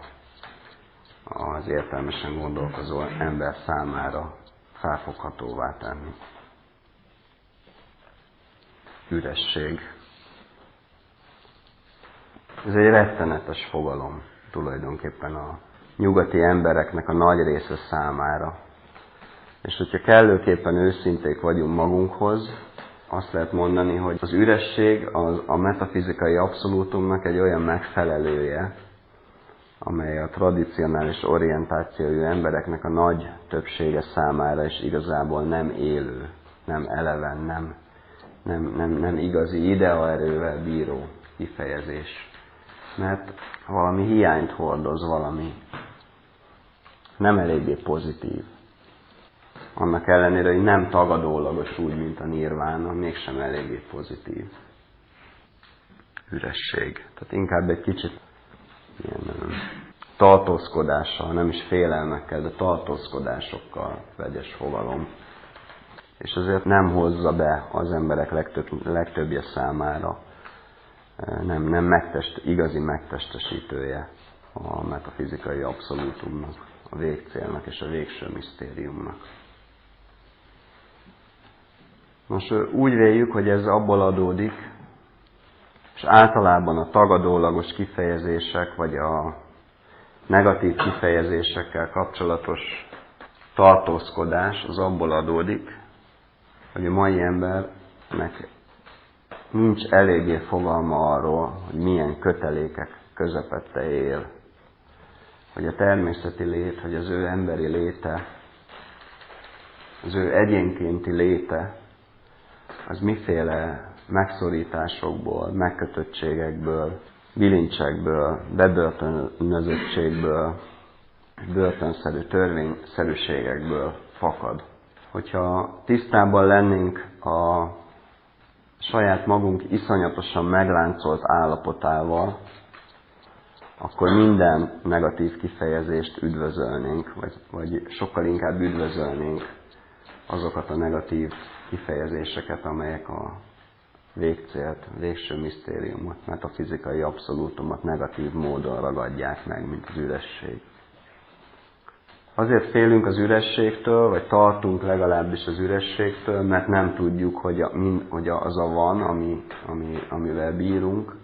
az értelmesen gondolkozó ember számára felfoghatóvá tenni. Üresség. Ez egy rettenetes fogalom tulajdonképpen a nyugati embereknek a nagy része számára. És hogyha kellőképpen őszinték vagyunk magunkhoz, azt lehet mondani, hogy az üresség az a metafizikai abszolútumnak egy olyan megfelelője, amely a tradicionális orientációjú embereknek a nagy többsége számára is igazából nem élő, nem eleven, nem igazi ideaerővel bíró kifejezés. Mert valami hiányt hordoz, valami nem eléggé pozitív. Annak ellenére, hogy nem tagadólagos úgy, mint a nirvána, mégsem eléggé pozitív. Üresség. Tehát inkább egy kicsit ilyen tartózkodással, nem is félelmekkel, de tartózkodásokkal vegyes fogalom. És azért nem hozza be az emberek legtöbbje számára, nem igazi megtestesítője a metafizikai abszolútumnak, a végcélnak és a végső misztériumnak. Most úgy véljük, hogy ez abból adódik, és általában a tagadólagos kifejezések, vagy a negatív kifejezésekkel kapcsolatos tartózkodás az abból adódik, hogy a mai embernek nincs eléggé fogalma arról, hogy milyen kötelékek közepette él. Hogy a természeti lét, hogy az ő emberi léte, az ő egyénkénti léte, az miféle megszorításokból, megkötöttségekből, bilincsekből, bebörtönözöttségből, börtönszerű törvényszerűségekből fakad. Hogyha tisztában lennénk a saját magunk iszonyatosan megláncolt állapotával, akkor minden negatív kifejezést üdvözölnénk, vagy sokkal inkább üdvözölnénk azokat a negatív kifejezéseket, amelyek a végcélt, végső misztériumot, metafizikai abszolútumot negatív módon ragadják meg, mint az üresség. Azért félünk az ürességtől, vagy tartunk legalábbis az ürességtől, mert nem tudjuk, hogy az a van, amivel bírunk,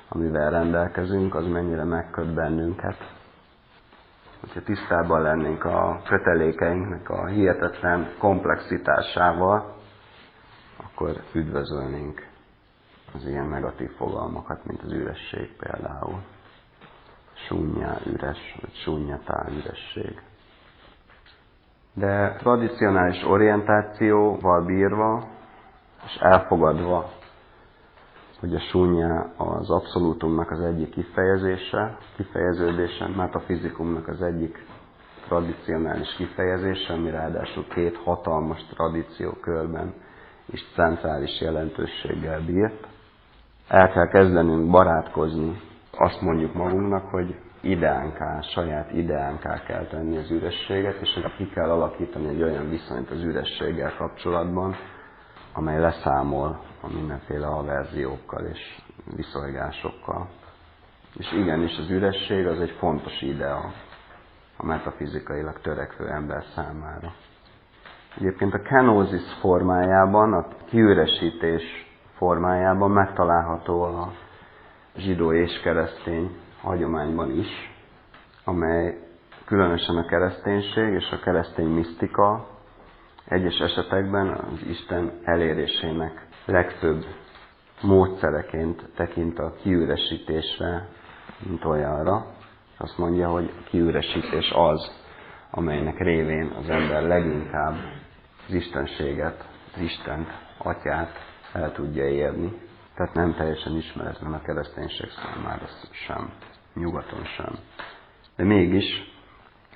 amivel rendelkezünk, az mennyire megköt bennünket. Hogyha tisztában lennénk a kötelékeinknek a hihetetlen komplexitásával, akkor üdvözölnénk az ilyen negatív fogalmakat, mint az üresség például. Sunnya üres, vagy sunyatá üresség. De tradicionális orientációval bírva, és elfogadva, hogy a sunnya az abszolútumnak az egyik kifejeződése, metafizikumnak az egyik tradicionális kifejezése, ami ráadásul két hatalmas tradíciókörben is centrális jelentőséggel bírt. El kell kezdenünk barátkozni, azt mondjuk magunknak, hogy saját ideánká kell tenni az ürességet, és hogy ki kell alakítani egy olyan viszonyt az ürességgel kapcsolatban, amely leszámol a mindenféle averziókkal és viszolygásokkal. És igenis az üresség az egy fontos idea a metafizikailag törekvő ember számára. Egyébként a kenózis formájában, a kiüresítés formájában megtalálható a zsidó és keresztény hagyományban is, amely különösen a kereszténység és a keresztény misztika egyes esetekben az Isten elérésének legfőbb módszereként tekint a kiüresítésre, mint olyanra. Azt mondja, hogy a kiüresítés az, amelynek révén az ember leginkább az istenséget, az Istent, Atyát el tudja érni. Tehát nem teljesen ismeretlen a kereszténység számára sem, nyugaton sem. De mégis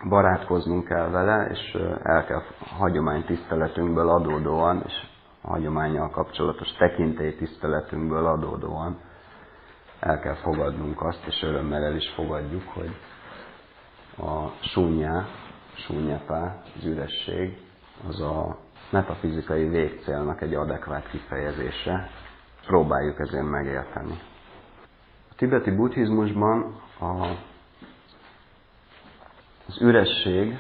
barátkoznunk kell vele, és el kell hagyománytiszteletünkből adódóan, és a hagyománnyal kapcsolatos tekintélytiszteletünkből adódóan el kell fogadnunk azt, és örömmel el is fogadjuk, hogy a sunyatá, az üresség, az a metafizikai végcélnak egy adekvát kifejezése. Próbáljuk ezért megérteni. A tibeti buddhizmusban az üresség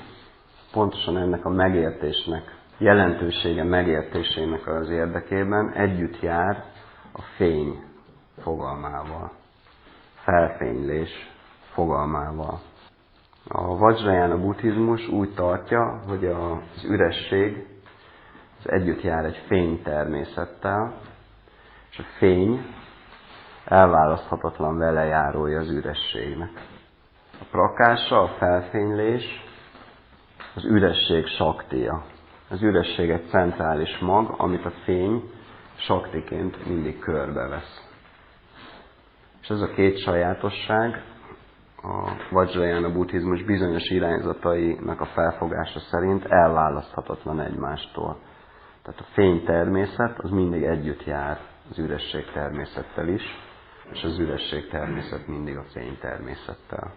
pontosan ennek a megértésnek, jelentősége megértésének az érdekében együtt jár a fény fogalmával. felfénylés fogalmával. A Vajrayana buddhizmus úgy tartja, hogy az üresség az együtt jár egy fény természettel, és a fény elválaszthatatlan velejárója az ürességnek. A prakása, a felfénylés, az üresség saktia. Az üresség egy centrális mag, amit a fény saktiként mindig körbevesz. És ez a két sajátosság a Vajrayana buddhizmus bizonyos irányzatainak a felfogása szerint elválaszthatatlan egymástól. Tehát a fény természet az mindig együtt jár az üresség természettel is, és az üresség természet mindig a fény természettel.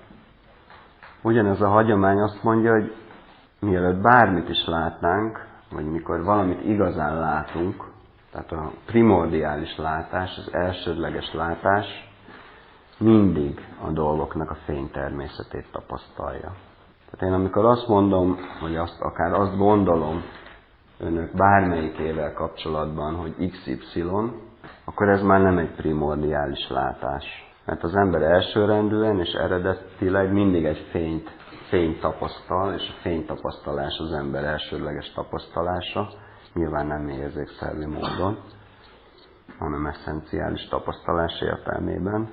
Ugyanez a hagyomány azt mondja, hogy mielőtt bármit is látnánk, vagy mikor valamit igazán látunk, tehát a primordiális látás, az elsődleges látás mindig a dolgoknak a fény természetét tapasztalja. Tehát én amikor azt mondom, vagy akár azt gondolom önök bármelyikével kapcsolatban, hogy XY, akkor ez már nem egy primordiális látás. Mert az ember elsőrendűen és eredetileg mindig egy fényt tapasztal, és a fénytapasztalás az ember elsődleges tapasztalása, nyilván nem érzékszervi módon, hanem eszenciális tapasztalás értelmében.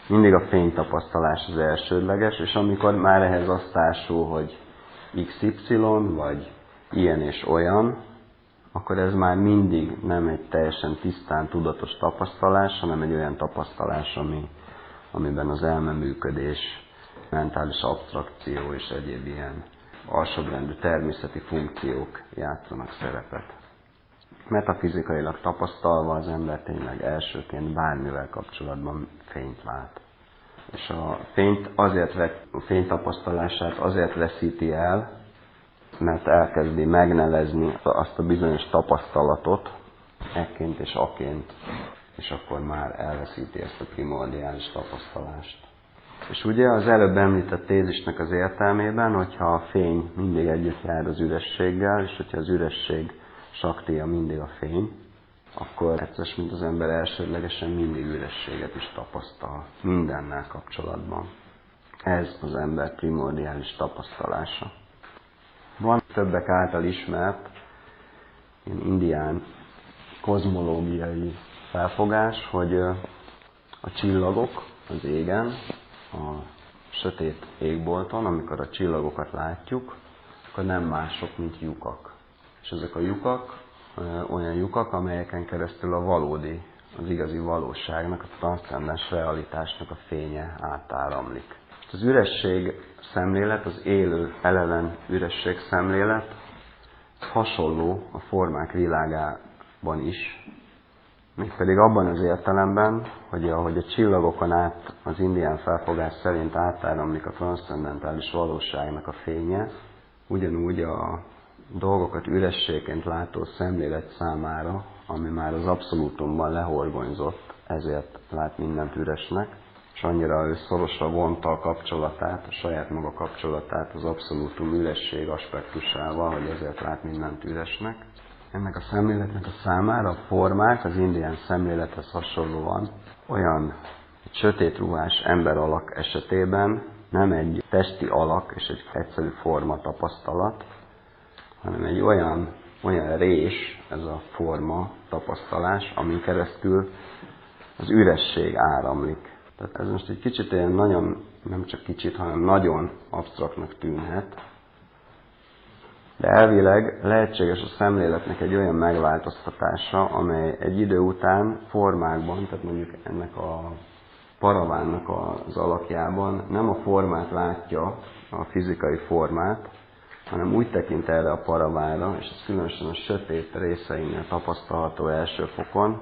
Mindig a fénytapasztalás az elsődleges, és amikor már ehhez azt társul, hogy XY, vagy ilyen és olyan, akkor ez már mindig nem egy teljesen tisztán tudatos tapasztalás, hanem egy olyan tapasztalás, amiben az elmeműködés, mentális abstrakció és egyéb ilyen alsóbrendű természeti funkciók játszanak szerepet. Metafizikailag tapasztalva az ember tényleg elsőként bármivel kapcsolatban fényt lát. És a fénytapasztalását azért veszíti el, mert elkezdi megnevezni azt a bizonyos tapasztalatot, ekként és aként, és akkor már elveszíti ezt a primordiális tapasztalást. És ugye az előbb említett tézisnek az értelmében, hogyha a fény mindig együtt jár az ürességgel, és hogyha az üresség saktia mindig a fény, akkor egyszer, mint az ember elsődlegesen mindig ürességet is tapasztal, mindennel kapcsolatban. Ez az ember primordiális tapasztalása. Van többek által ismert ilyen indián kozmológiai felfogás, hogy a csillagok az égen, a sötét égbolton, amikor a csillagokat látjuk, akkor nem mások, mint lyukak. És ezek a lyukak olyan lyukak, amelyeken keresztül a valódi, az igazi valóságnak, a transzcendens realitásnak a fénye átáramlik. Az üresség szemlélet, az élő, eleven üresség szemlélet hasonló a formák világában is. Mégpedig abban az értelemben, hogy ahogy a csillagokon át az indián felfogás szerint átáramlik a transzcendentális valóságnak a fénye, ugyanúgy a dolgokat ürességként látó szemlélet számára, ami már az abszolútumban lehorgonyzott, ezért lát mindent üresnek, és annyira ő szorosra vonta a kapcsolatát, a saját maga kapcsolatát az abszolútum üresség aspektusával, hogy ezért lát mindent üresnek. Ennek a szemléletnek a számára a formák az indián szemlélethez hasonlóan olyan egy sötét ruhás ember alak esetében nem egy testi alak és egy egyszerű forma tapasztalat, hanem egy olyan rés, ez a forma tapasztalás, amin keresztül az üresség áramlik. Tehát ez most egy kicsit ilyen nagyon, nem csak kicsit, hanem nagyon absztraktnak tűnhet, de elvileg lehetséges a szemléletnek egy olyan megváltoztatása, amely egy idő után formákban, tehát mondjuk ennek a paravánnak az alakjában nem a formát látja, a fizikai formát, hanem úgy tekint erre a paravára, és ez különösen a sötét részeinél tapasztalható első fokon,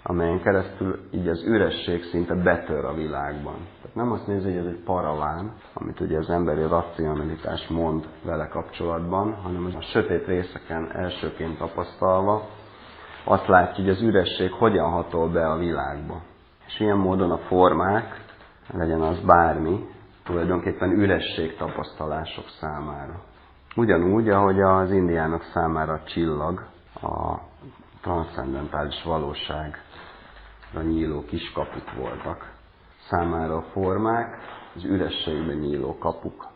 amelyen keresztül így az üresség szinte betör a világban. Tehát nem azt nézi, hogy ez egy paraván, amit ugye az emberi racionalitás mond vele kapcsolatban, hanem a sötét részeken elsőként tapasztalva azt látja, hogy az üresség hogyan hatol be a világba. És ilyen módon a formák, legyen az bármi, tulajdonképpen üresség tapasztalások számára. Ugyanúgy, ahogy az indiánok számára a csillag, a transzcendentális valóságra nyíló kiskapuk voltak. számára a formák az ürességbe nyíló kapuk.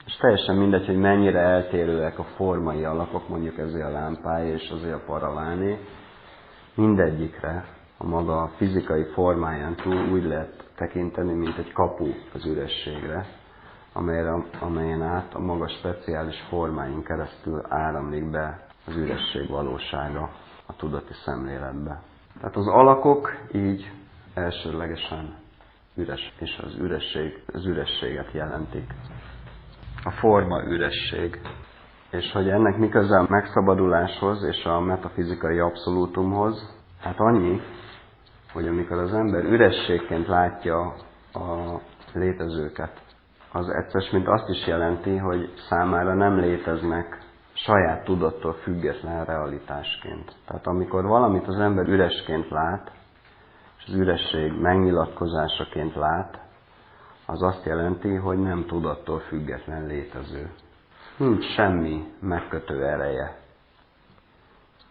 És teljesen mindegy, hogy mennyire eltérőek a formai alapok, mondjuk ezért a lámpája és azért a paraváné, mindegyikre a maga fizikai formáján túl úgy lehet tekinteni, mint egy kapu az ürességre, amelyen át a maga speciális formáin keresztül áramlik be az üresség valósága a tudati szemléletbe. Tehát az alakok így elsődlegesen üres, és az ürességet jelentik. A forma üresség. És hogy ennek mi köze a megszabaduláshoz és a metafizikai abszolútumhoz? Hát annyi, hogy amikor az ember ürességként látja a létezőket, az egyszer mint azt is jelenti, hogy számára nem léteznek saját tudattól független realitásként. Tehát amikor valamit az ember üresként lát, és az üresség megnyilatkozásaként lát, az azt jelenti, hogy nem tudattól független létező. Nincs semmi megkötő ereje.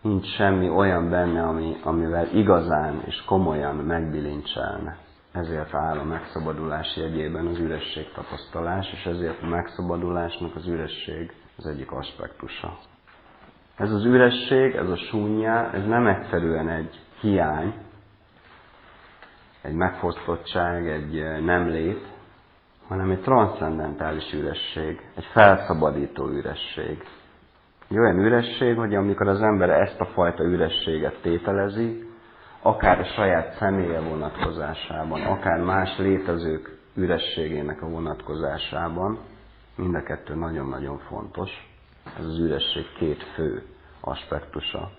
Nincs semmi olyan benne, amivel igazán és komolyan megbilincselne. Ezért áll a megszabadulás jegyében az üresség tapasztalás, és ezért a megszabadulásnak az üresség az egyik aspektusa. Ez az üresség, ez a súnnyá, ez nem egyszerűen egy hiány, egy megfosztottság, egy nem lét, hanem egy transzcendentális üresség, egy felszabadító üresség. Egy olyan üresség, hogy amikor az ember ezt a fajta ürességet tételezi, akár a saját személye vonatkozásában, akár más létezők ürességének a vonatkozásában, mind a kettő nagyon-nagyon fontos. Ez az üresség két fő aspektusa.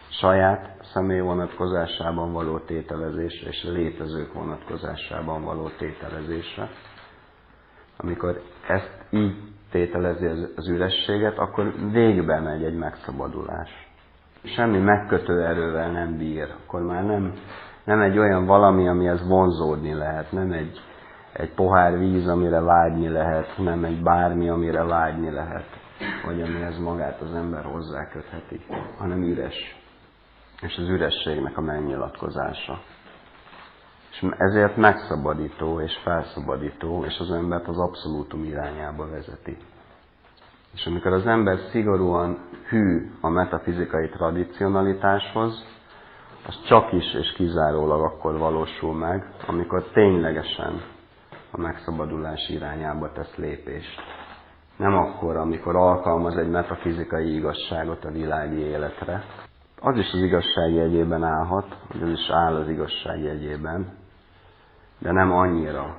Saját személy vonatkozásában való tételezés és a létezők vonatkozásában való tételezése. Amikor ezt így tételezi az ürességet, akkor végbe megy egy megszabadulás. Semmi megkötő erővel nem bír, akkor már nem egy olyan valami, amihez vonzódni lehet, nem egy pohár víz, amire vágyni lehet, nem egy bármi, amire vágyni lehet, vagy amihez magát az ember hozzákötheti, hanem üres. És az ürességnek a megnyilatkozása. És ezért megszabadító és felszabadító, és az embert az abszolútum irányába vezeti. És amikor az ember szigorúan hű a metafizikai tradicionalitáshoz, az csak is és kizárólag akkor valósul meg, amikor ténylegesen a megszabadulás irányába tesz lépést. Nem akkor, amikor alkalmaz egy metafizikai igazságot a világi életre. Az is az igazság jegyében állhat, hogy az is áll az igazság jegyében, de nem annyira,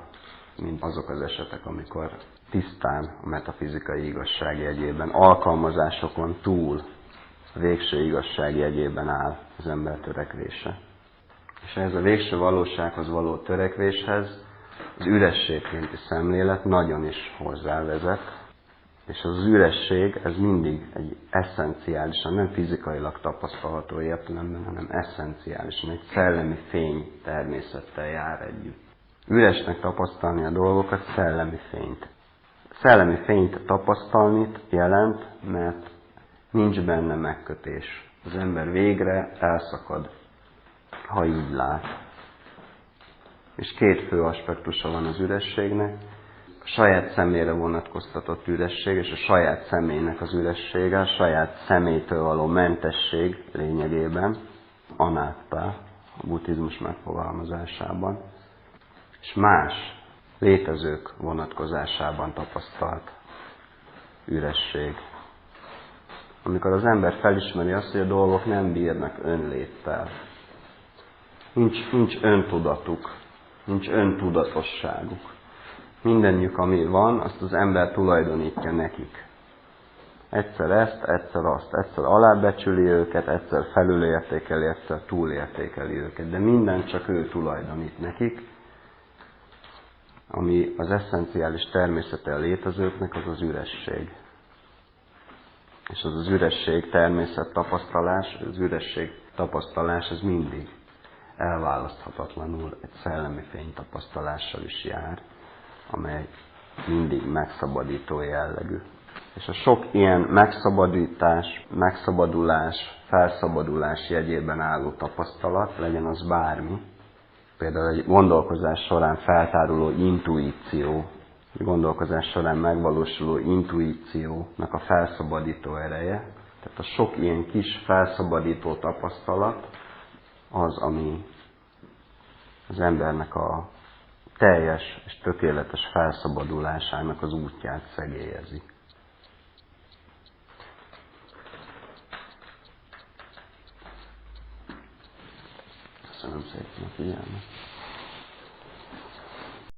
mint azok az esetek, amikor tisztán a metafizikai igazság jegyében, alkalmazásokon túl a végső igazság jegyében áll az ember törekvése. És ehhez a végső valósághoz való törekvéshez az ürességkénti szemlélet nagyon is hozzávezet, és az üresség, ez mindig egy esszenciálisan, nem fizikailag tapasztalható értelemben, hanem esszenciálisan, egy szellemi fény természettel jár együtt. Üresnek tapasztalni a dolgokat szellemi fényt. Szellemi fényt tapasztalni jelent, mert nincs benne megkötés. Az ember végre elszakad, ha így lát. És két fő aspektusa van az ürességnek. A saját személyre vonatkoztatott üresség, és a saját személynek az üressége, a saját személytől való mentesség lényegében, anátta a buddhizmus megfogalmazásában, és más létezők vonatkozásában tapasztalt üresség. Amikor az ember felismeri azt, hogy a dolgok nem bírnak önléttel, nincs öntudatuk, nincs öntudatosságuk. Mindenjük, ami van, azt az ember tulajdonítja nekik. Egyszer ezt, egyszer azt, egyszer alábecsüli őket, egyszer felülértékeli, egyszer túlértékeli őket, de minden csak ő tulajdonít nekik, ami az esszenciális természete a létezőknek, az az üresség. És az üresség természet tapasztalás, az üresség tapasztalás, ez mindig elválaszthatatlanul egy szellemi fény tapasztalással is jár, amely mindig megszabadító jellegű. És a sok ilyen megszabadítás, megszabadulás, felszabadulás jegyében álló tapasztalat, legyen az bármi, Például egy gondolkozás során feltáruló intuíció, egy gondolkozás során megvalósuló intuíciónak a felszabadító ereje. Tehát a sok ilyen kis felszabadító tapasztalat az, ami az embernek a teljes és tökéletes felszabadulásának az útját szegélyezi. Köszönöm szépen a figyelmet.